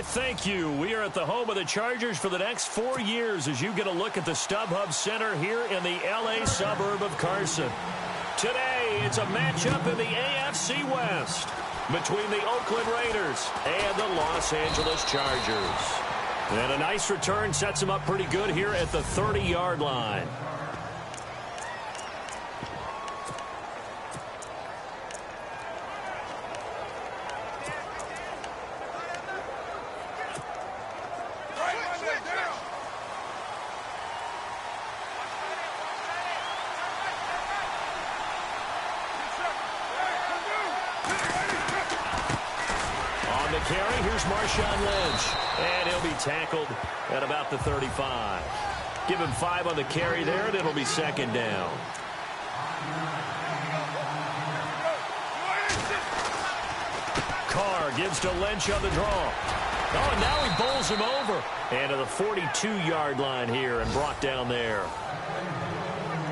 thank you. We are at the home of the Chargers for the next 4 years as you get a look at the StubHub Center here in the L.A. suburb of Carson. Today, it's a matchup in the AFC West between the Oakland Raiders and the Los Angeles Chargers. And a nice return sets them up pretty good here at the 30-yard line. Carry, here's Marshawn Lynch, and he'll be tackled at about the 35. Give him 5 on the carry there, and it'll be second down. Carr gives to Lynch on the draw. Oh, and now he bowls him over. And to the 42-yard line here and brought down there.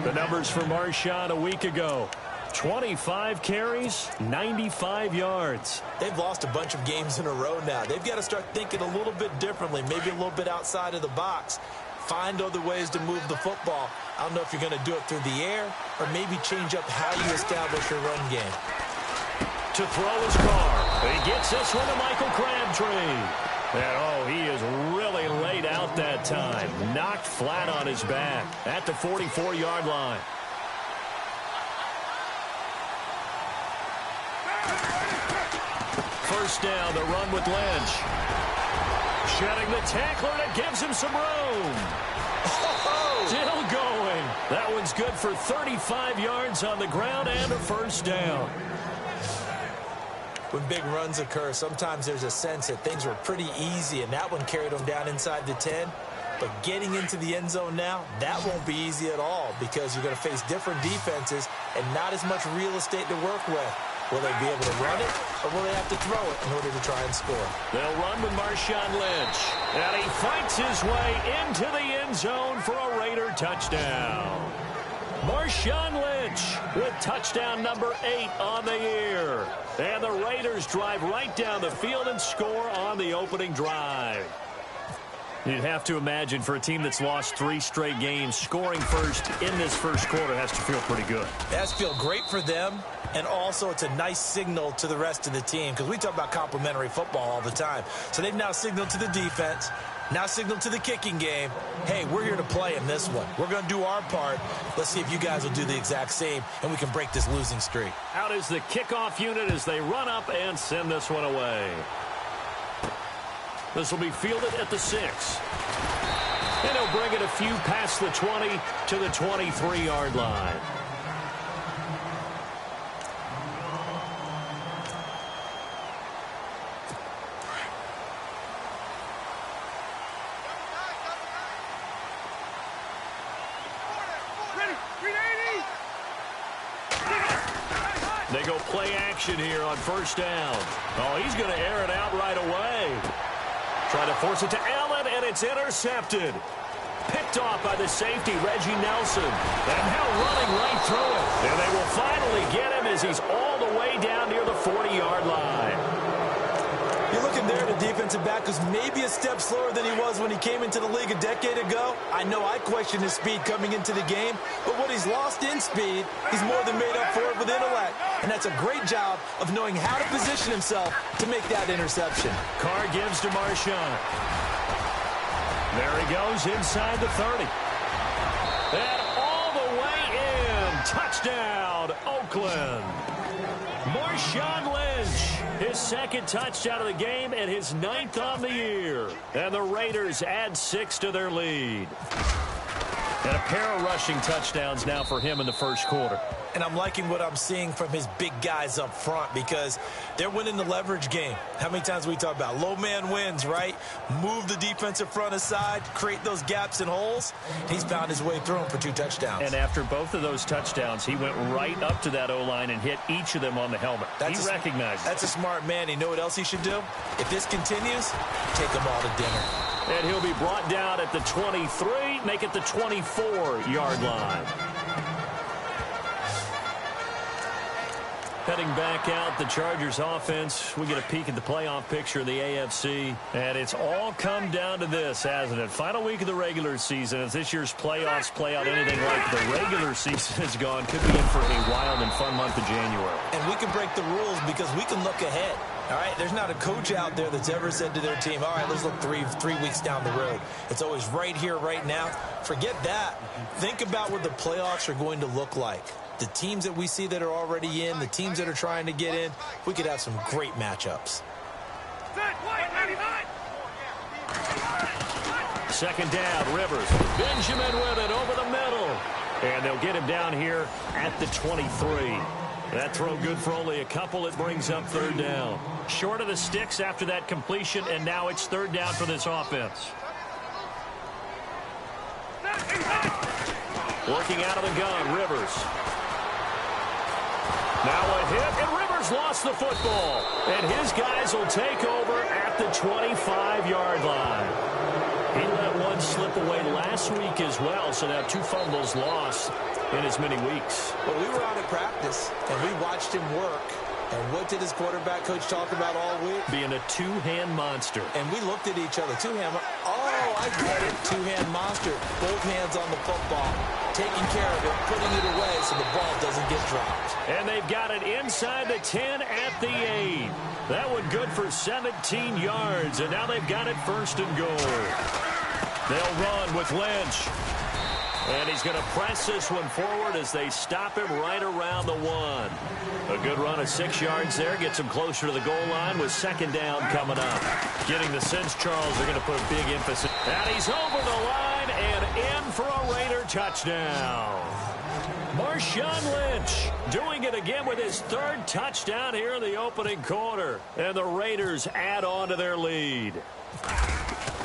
The numbers for Marshawn a week ago. 25 carries, 95 yards. They've lost a bunch of games in a row now. They've got to start thinking a little bit differently, maybe a little bit outside of the box. Find other ways to move the football. I don't know if you're going to do it through the air or maybe change up how you establish your run game. To throw his Carr. He gets this one to Michael Crabtree. And, oh, he is really laid out that time. Knocked flat on his back at the 44-yard line. First down, the run with Lynch. Shedding the tackler, and it gives him some room. Oh, still going. That one's good for 35 yards on the ground and a first down. When big runs occur, sometimes there's a sense that things were pretty easy, and that one carried them down inside the 10. But getting into the end zone now, that won't be easy at all because you're going to face different defenses and not as much real estate to work with. Will they be able to run it, or will they have to throw it in order to try and score? They'll run with Marshawn Lynch. And he fights his way into the end zone for a Raider touchdown. Marshawn Lynch with touchdown number 8 on the year. And the Raiders drive right down the field and score on the opening drive. You'd have to imagine for a team that's lost 3 straight games, scoring first in this first quarter has to feel pretty good. It has to feel great for them, and also it's a nice signal to the rest of the team because we talk about complimentary football all the time. So they've now signaled to the defense, now signaled to the kicking game, hey, we're here to play in this one. We're going to do our part. Let's see if you guys will do the exact same, and we can break this losing streak. Out is the kickoff unit as they run up and send this one away. This will be fielded at the 6. And he'll bring it a few past the 20 to the 23-yard line. They go play action here on first down. Oh, he's going to air it out right away. Trying to force it to Allen, and it's intercepted. Picked off by the safety, Reggie Nelson. And now running right through it. And they will finally get him as he's all the way down near the 40-yard line. You're looking there at a defensive back who's maybe a step slower than he was when he came into the league a decade ago. I know I questioned his speed coming into the game, but what he's lost in speed, he's more than made up for it with intellect. And that's a great job of knowing how to position himself to make that interception. Carr gives to Marshawn. There he goes inside the 30. And all the way in. Touchdown, Oakland. Marshawn Lynch, his second touchdown of the game and his 9th on the year. And the Raiders add 6 to their lead. And a pair of rushing touchdowns now for him in the first quarter. And I'm liking what I'm seeing from his big guys up front because they're winning the leverage game. How many times we talk about low man wins, right? Move the defensive front aside, create those gaps and holes. He's found his way through them for 2 touchdowns. And after both of those touchdowns, he went right up to that O-line and hit each of them on the helmet. He recognized it. That's a smart man. You know what else he should do? If this continues, take them all to dinner. And he'll be brought down at the 23, make it the 24-yard line. Heading back out, the Chargers offense. We get a peek at the playoff picture of the AFC. And it's all come down to this, hasn't it? Final week of the regular season. As this year's playoffs play out anything like the regular season has gone, could be in for a wild and fun month of January. And we can break the rules because we can look ahead. All right, there's not a coach out there that's ever said to their team, all right, let's look three weeks down the road. It's always right here, right now. Forget that. Think about what the playoffs are going to look like. The teams that we see that are already in, the teams that are trying to get in, we could have some great matchups. Second down, Rivers. Benjamin with it over the middle. And they'll get him down here at the 23. That throw good for only a couple. It brings up third down. Short of the sticks after that completion, and now it's third down for this offense. Working out of the gun, Rivers. Now a hit, and Rivers lost the football. And his guys will take over at the 25-yard line. He let one slip away last week as well, so now 2 fumbles lost in as many weeks. Well, we were out at practice, and we watched him work. And what did his quarterback coach talk about all week? Being a two-hand monster. And we looked at each other. Two-hand. Oh, I get it. Two-hand monster. Both hands on the football. Taking care of it, putting it away so the ball doesn't get dropped. And they've got it inside the 10 at the 8. That one good for 17 yards. And now they've got it first and goal. They'll run with Lynch. And he's going to press this one forward as they stop him right around the 1. A good run of 6 yards there. Gets him closer to the goal line with second down coming up. Getting the sense, Charles, they're going to put a big emphasis. And he's over the line and in for a Raider touchdown. Marshawn Lynch doing it again with his 3rd touchdown here in the opening quarter. And the Raiders add on to their lead.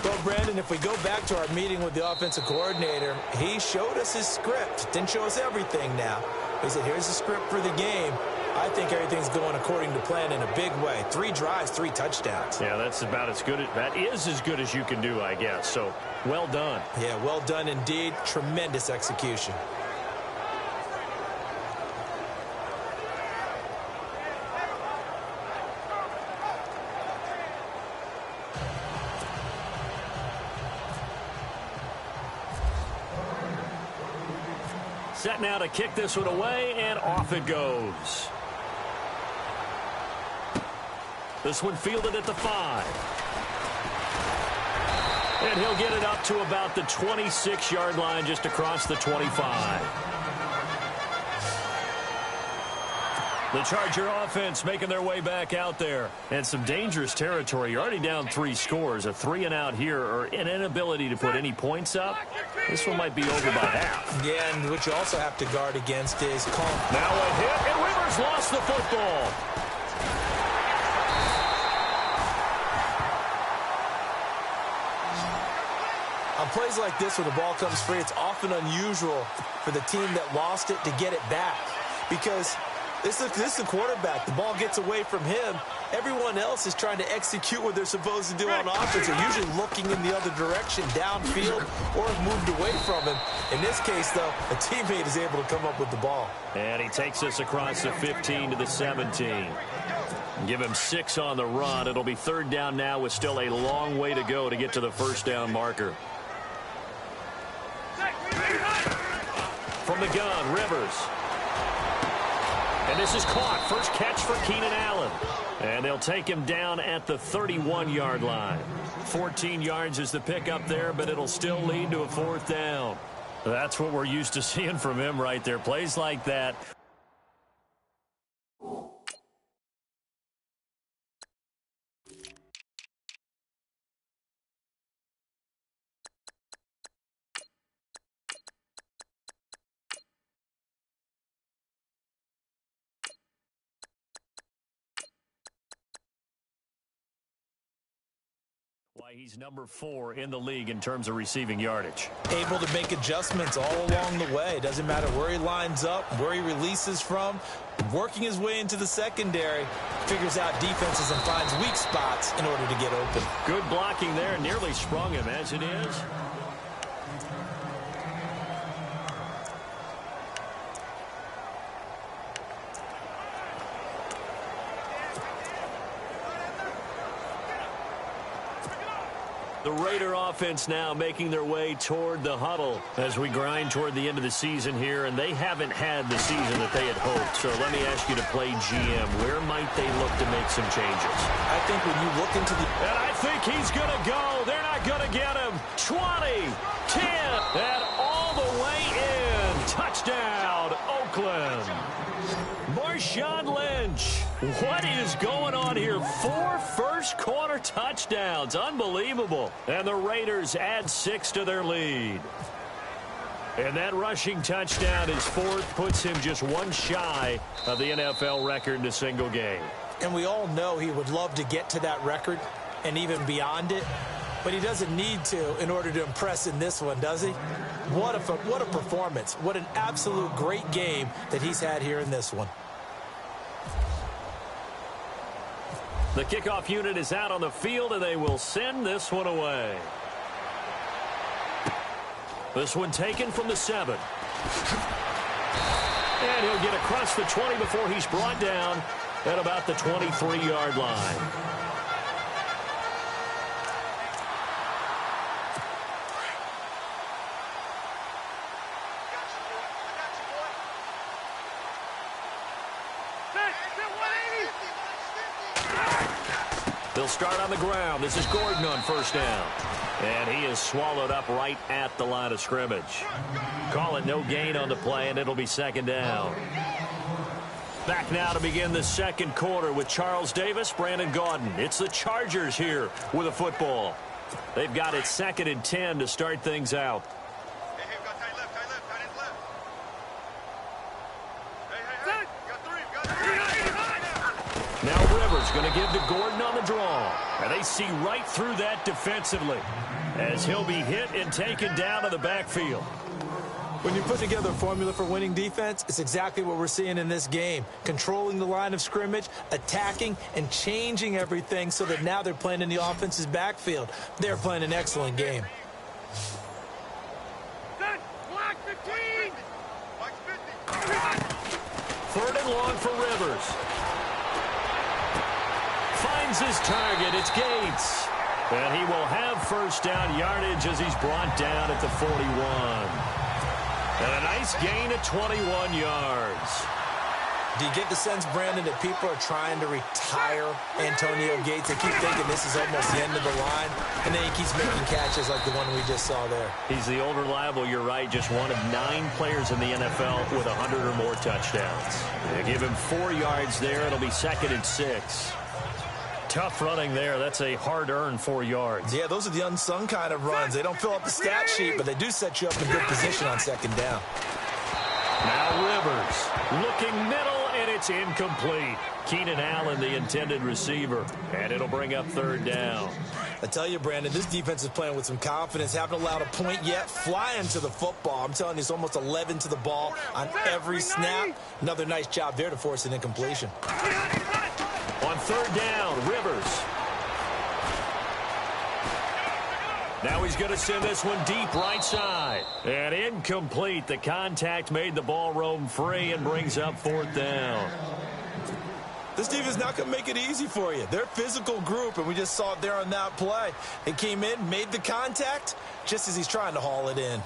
Well, Brandon, if we go back to our meeting with the offensive coordinator, he showed us his script. Didn't show us everything now. He said, here's the script for the game. I think everything's going according to plan in a big way. 3 drives, 3 touchdowns. Yeah, that's about as good. That is as good as you can do, I guess. So, well done. Yeah, well done indeed. Tremendous execution. Set now to kick this one away, and off it goes. This one fielded at the 5. And he'll get it up to about the 26-yard line, just across the 25. The Charger offense making their way back out there. And some dangerous territory. You're already down 3 scores. A 3-and-out here, or an inability to put any points up. This one might be over by half. Yeah, and what you also have to guard against is calm. Now a hit, and Rivers lost the football. On plays like this where the ball comes free, it's often unusual for the team that lost it to get it back. Because this is the quarterback. The ball gets away from him. Everyone else is trying to execute what they're supposed to do on offense. They're usually looking in the other direction, downfield, or have moved away from him. In this case, though, a teammate is able to come up with the ball. And he takes us across the 15 to the 17. Give him 6 on the run. It'll be third down now with still a long way to go to get to the first down marker. From the gun, Rivers. And this is caught. First catch for Keenan Allen. And they'll take him down at the 31-yard line. 14 yards is the pickup there, but it'll still lead to a fourth down. That's what we're used to seeing from him right there. Plays like that. Why he's number 4 in the league in terms of receiving yardage. Able to make adjustments all along the way. Doesn't matter where he lines up, where he releases from. Working his way into the secondary. Figures out defenses and finds weak spots in order to get open. Good blocking there. Nearly sprung him as it is. The Raider offense now making their way toward the huddle as we grind toward the end of the season here, and they haven't had the season that they had hoped. So let me ask you to play GM. Where might they look to make some changes? I think when you look into the... And I think he's going to go. They're not going to get him. 20, 10, and all the way in. Touchdown, Oakland. Marshawn Lynch. What is going on here? 4 first-quarter touchdowns. Unbelievable. And the Raiders add 6 to their lead. And that rushing touchdown, his 4th, puts him just 1 shy of the NFL record in a single game. And we all know he would love to get to that record and even beyond it. But he doesn't need to in order to impress in this one, does he? What a performance. What an absolute great game that he's had here in this one. The kickoff unit is out on the field, and they will send this one away. This one taken from the 7. And he'll get across the 20 before he's brought down at about the 23-yard line. They'll start on the ground. This is Gordon on first down. And he is swallowed up right at the line of scrimmage. Call it no gain on the play, and it'll be second down. Back now to begin the second quarter with Charles Davis, Brandon Gaudin. It's the Chargers here with a football. They've got it 2nd and 10 to start things out. Now Rivers going to give to Gordon on the draw. And they see right through that defensively as he'll be hit and taken down to the backfield. When you put together a formula for winning defense, it's exactly what we're seeing in this game. Controlling the line of scrimmage, attacking, and changing everything so that now they're playing in the offense's backfield. They're playing an excellent game. Third and long for Rivers. Finds his target. It's Gates. And he will have first down yardage as he's brought down at the 41. And a nice gain of 21 yards. Do you get the sense, Brandon, that people are trying to retire Antonio Gates? They keep thinking this is almost the end of the line, and then he keeps making catches like the one we just saw there. He's the old reliable, you're right, just one of 9 players in the NFL with 100 or more touchdowns. They give him 4 yards there. It'll be 2nd and 6. Tough running there. That's a hard-earned 4 yards. Yeah, those are the unsung kind of runs. They don't fill up the stat sheet, but they do set you up in good position on second down. Now Rivers looking middle, and it's incomplete. Keenan Allen, the intended receiver, and it'll bring up third down. I tell you, Brandon, this defense is playing with some confidence. Haven't allowed a point yet. Flying to the football. I'm telling you, it's almost 11 to the ball on every snap. Another nice job there to force an incompletion. On third down, Rivers. Now he's going to send this one deep right side. And incomplete. The contact made the ball roam free and brings up fourth down. This defense is not going to make it easy for you. They're a physical group, and we just saw it there on that play. They came in, made the contact, just as he's trying to haul it in.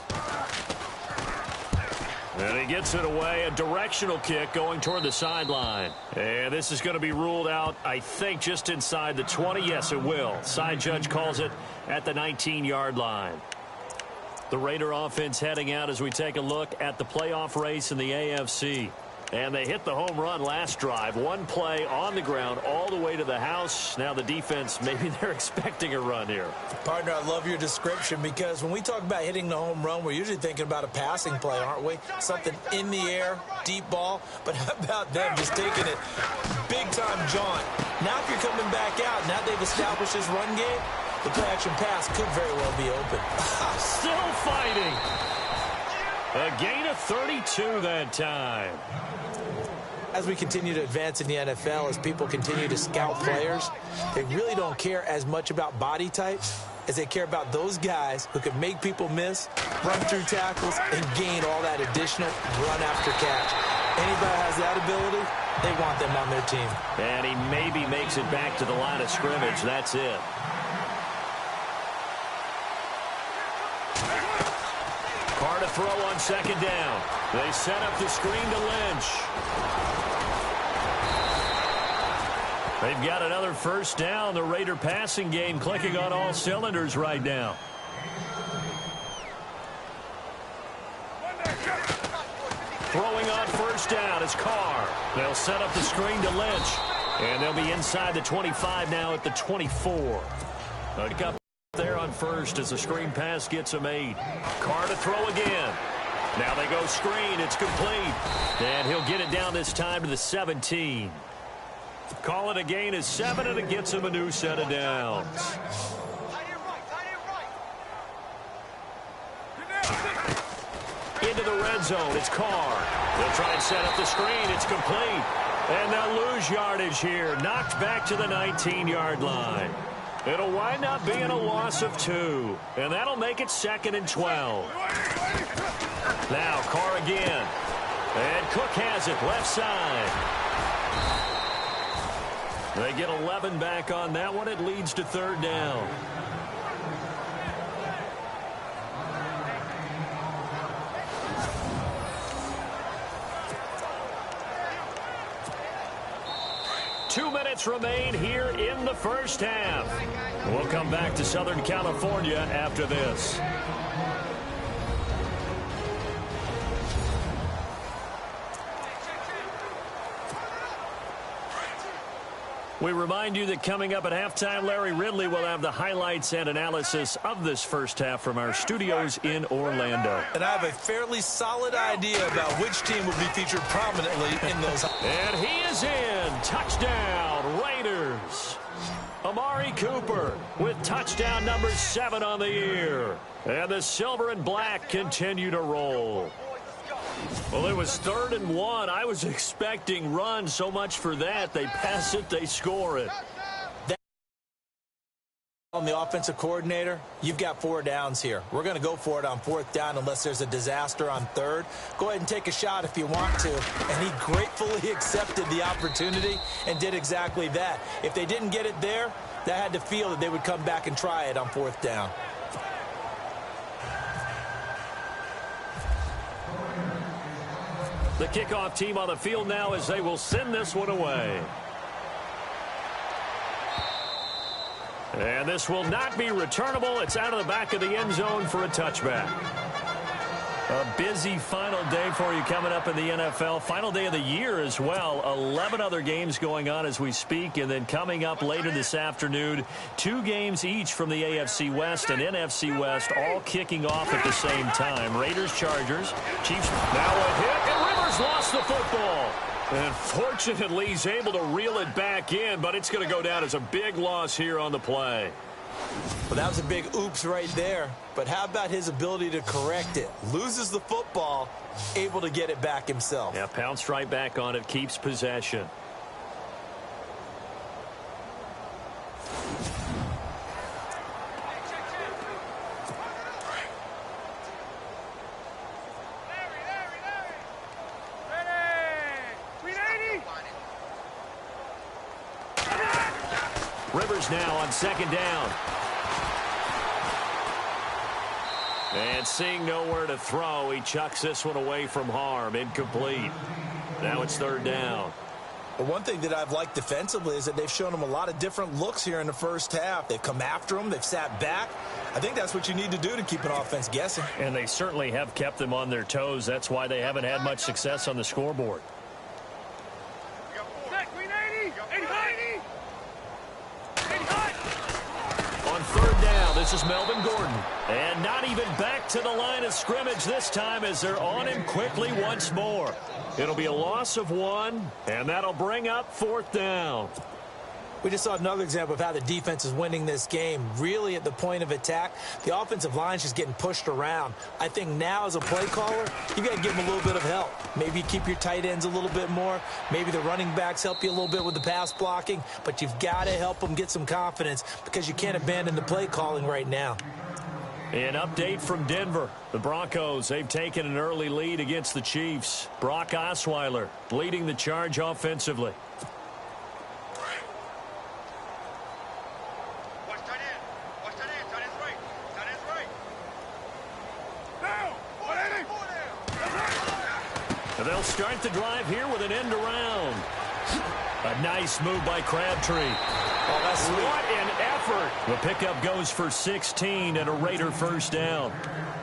And he gets it away, a directional kick going toward the sideline. And this is going to be ruled out, I think, just inside the 20. Yes, it will. Side judge calls it at the 19-yard line. The Raider offense heading out as we take a look at the playoff race in the AFC. And they hit the home run last drive. One play on the ground all the way to the house. Now the defense, maybe they're expecting a run here. Partner, I love your description because when we talk about hitting the home run, we're usually thinking about a passing play, aren't we? Something in the air, deep ball. But how about them just taking it big-time jaunt? Now if you're coming back out, now they've established this run game, the play-action pass could very well be open. Still fighting. A gain of 32 that time. As we continue to advance in the NFL, as people continue to scout players, they really don't care as much about body types as they care about those guys who can make people miss, run through tackles, and gain all that additional run after catch. Anybody has that ability, they want them on their team. And he maybe makes it back to the line of scrimmage. That's it. throw on second down. They set up the screen to Lynch. They've got another first down. The Raider passing game clicking on all cylinders right now. Throwing on first down is Carr. They'll set up the screen to Lynch. And they'll be inside the 25 now at the 24. Pick up there on first as the screen pass gets a made. Carr to throw again. Now they go screen. It's complete. And he'll get it down this time to the 17. Call it a gain of 7, and it gets him a new set of downs. Into the red zone. It's Carr. They'll try and set up the screen. It's complete. And they'll lose yardage here. Knocked back to the 19-yard line. It'll wind up being a loss of 2. And that'll make it 2nd and 12. Now Carr again. And Cook has it left side. They get 11 back on that one. It leads to 3rd down. Two minutes remain here in the first half. We'll come back to Southern California after this. We remind you that coming up at halftime, Larry Ridley will have the highlights and analysis of this first half from our studios in Orlando. And I have a fairly solid idea about which team will be featured prominently in those. And he is in. Touchdown, Raiders. Amari Cooper with touchdown number 7 on the year. And the silver and black continue to roll. Well, it was 3rd and 1. I was expecting run. So much for that. They pass it, they score it. On the offensive coordinator, you've got 4 downs here. We're going to go for it on 4th down unless there's a disaster on 3rd. Go ahead and take a shot if you want to. And he gratefully accepted the opportunity and did exactly that. If they didn't get it there, that had to feel that they would come back and try it on 4th down. The kickoff team on the field now as they will send this one away. And this will not be returnable. It's out of the back of the end zone for a touchback. A busy final day for you coming up in the NFL. Final day of the year as well. 11 other games going on as we speak. And then coming up later this afternoon, 2 games each from the AFC West and NFC West, all kicking off at the same time. Raiders, Chargers, Chiefs. Now a hit, and Rivers lost the football. And fortunately, he's able to reel it back in, but it's going to go down as a big loss here on the play. Well, that was a big oops right there. But how about his ability to correct it? Loses the football, able to get it back himself. Yeah, pounced right back on it, keeps possession. Rivers now on 2nd down. And seeing nowhere to throw, he chucks this one away from harm. Incomplete. Now it's 3rd down. Well, one thing that I've liked defensively is that they've shown him a lot of different looks here in the first half. They've come after him. They've sat back. I think that's what you need to do to keep an offense guessing. And they certainly have kept them on their toes. That's why they haven't had much success on the scoreboard. On 3rd down, this is Melvin Gordon. And not even back to the line of scrimmage this time as they're on him quickly once more. It'll be a loss of 1, and that'll bring up 4th down. We just saw another example of how the defense is winning this game. Really at the point of attack, the offensive line's just getting pushed around. I think now as a play caller, you got to give them a little bit of help. Maybe keep your tight ends a little bit more. Maybe the running backs help you a little bit with the pass blocking. But you've got to help them get some confidence because you can't abandon the play calling right now. An update from Denver. The Broncos, they've taken an early lead against the Chiefs. Brock Osweiler leading the charge offensively. They'll start the drive here with an end around. A nice move by Crabtree. Oh, that's sweet. What an effort. The pickup goes for 16 and a Raider first down.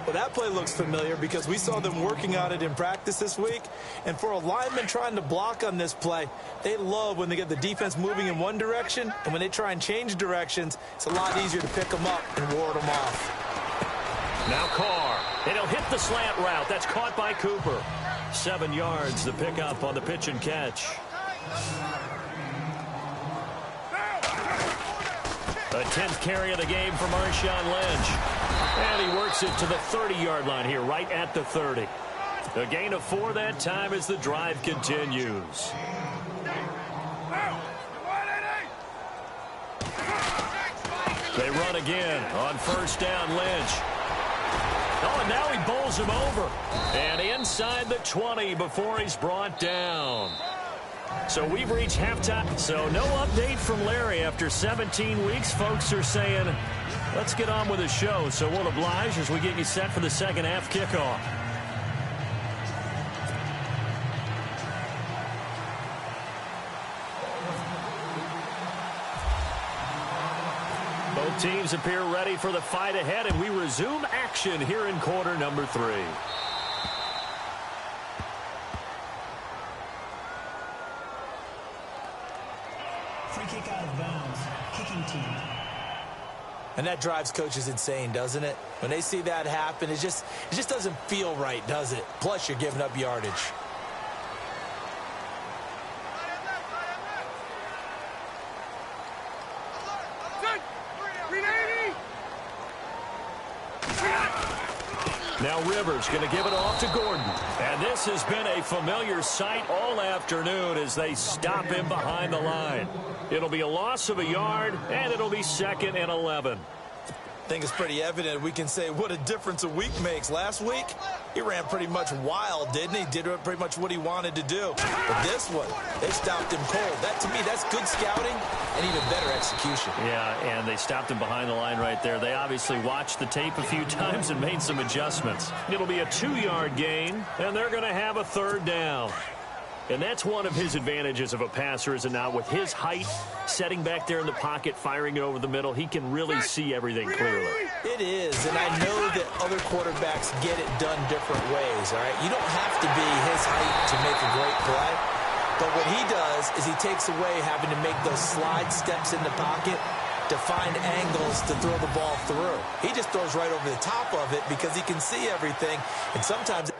Well, that play looks familiar because we saw them working on it in practice this week. And for a lineman trying to block on this play, they love when they get the defense moving in one direction. And when they try and change directions, it's a lot easier to pick them up and ward them off. Now Carr. And he'll hit the slant route. That's caught by Cooper. 7 yards, the pickup on the pitch and catch. The 10th carry of the game for Marshawn Lynch. And he works it to the 30-yard line here, right at the 30. A gain of 4 that time as the drive continues. They run again on first down, Lynch. Oh, and now he bowls him over. And inside the 20 before he's brought down. So we've reached halftime. So no update from Larry after 17 weeks. Folks are saying, let's get on with the show. So we'll oblige as we get you set for the second half kickoff. Both teams appear ready for the fight ahead, and we resume action here in quarter number 3. Free kick out of bounds. Kicking team. And that drives coaches insane, doesn't it? When they see that happen, it just doesn't feel right, does it? Plus, you're giving up yardage. Now Rivers going to give it off to Gordon. And this has been a familiar sight all afternoon as they stop him behind the line. It'll be a loss of a yard, and it'll be 2nd and 11. I think it's pretty evident. We can say what a difference a week makes. Last week, he ran pretty much wild, didn't he? Did pretty much what he wanted to do. But this one, they stopped him cold. That, to me, that's good scouting and even better execution. Yeah, and they stopped him behind the line right there. They obviously watched the tape a few times and made some adjustments. It'll be a 2-yard gain, and they're going to have a 3rd down. And that's one of his advantages of a passer, is it not? With his height, setting back there in the pocket, firing it over the middle, he can really see everything clearly. It is, and I know that other quarterbacks get it done different ways, all right? You don't have to be his height to make a great play, but what he does is he takes away having to make those slide steps in the pocket to find angles to throw the ball through. He just throws right over the top of it because he can see everything, and sometimes